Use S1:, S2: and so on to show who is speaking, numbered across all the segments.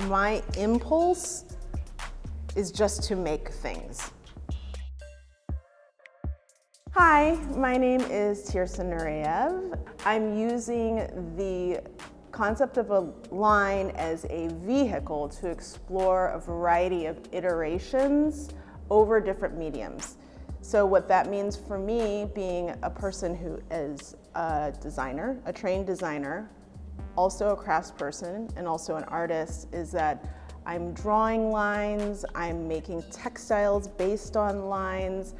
S1: my impulse is just to make things. Hi, my name is Tiersa Nureyev. I'm using the concept of a line as a vehicle to explore a variety of iterations over different mediums. So what that means for me, being a person who is a designer, a trained designer, also a craftsperson, and also an artist, is that I'm drawing lines, I'm making textiles based on lines,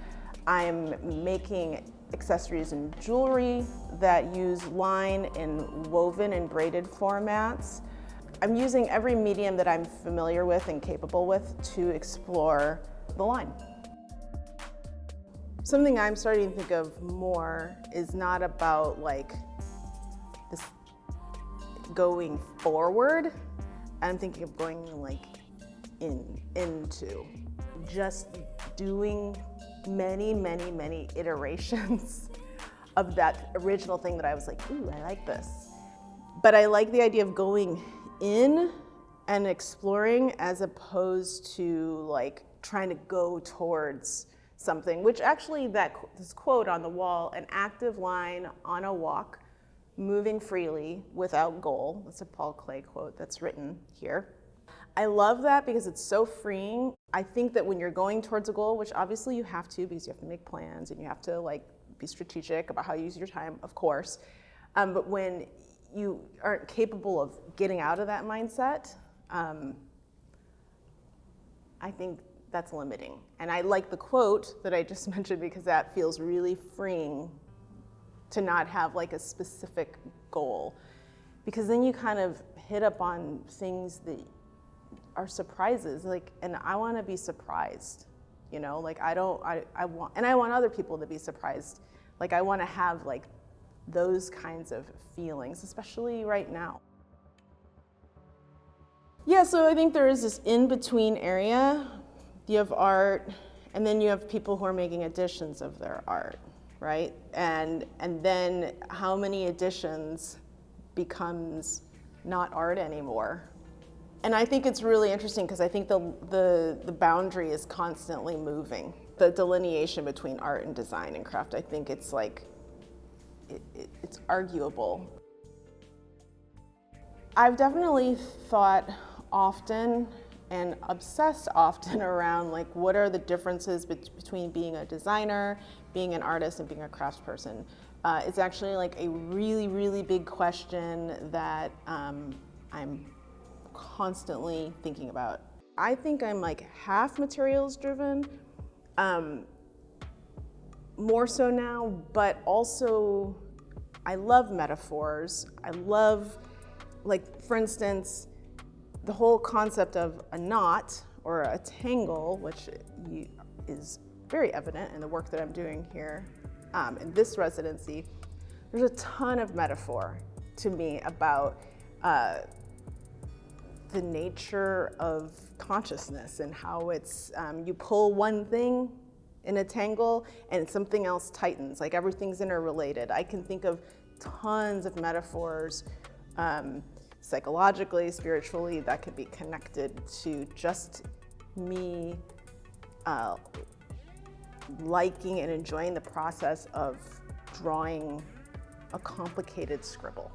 S1: I'm making accessories and jewelry that use line in woven and braided formats. I'm using every medium that I'm familiar with and capable with to explore the line. Something I'm starting to think of more is not about like this going forward. I'm thinking of going like into just doing many iterations of that original thing that I was like, ooh, I like this. But I like the idea of going in and exploring as opposed to like trying to go towards something, which actually this quote on the wall, an active line on a walk, moving freely without goal. That's a Paul Klee quote that's written here. I love that because it's so freeing. I think that when you're going towards a goal, which obviously you have to because you have to make plans and you have to like be strategic about how you use your time, of course. But when you aren't capable of getting out of that mindset, I think that's limiting. And I like the quote that I just mentioned because that feels really freeing to not have like a specific goal. Because then you kind of hit up on things that are surprises, like, and I want to be surprised, you know, like I want other people to be surprised. Like I want to have like those kinds of feelings, especially right now. Yeah, so I think there is this in-between area. You have art, and then you have people who are making editions of their art, right? And then how many editions becomes not art anymore? And I think it's really interesting because I think the boundary is constantly moving. The delineation between art and design and craft, I think it's like, it's arguable. I've definitely thought often and obsessed often around like what are the differences between being a designer, being an artist, and being a craftsperson. It's actually like a really big question that I'm constantly thinking about. I think I'm like half materials driven, more so now, but also I love metaphors. I love, like, for instance, the whole concept of a knot or a tangle, which is very evident in the work that I'm doing here in this residency. There's a ton of metaphor to me about the nature of consciousness and how it's, you pull one thing in a tangle and something else tightens, like everything's interrelated. I can think of tons of metaphors psychologically, spiritually, that could be connected to just me liking and enjoying the process of drawing a complicated scribble.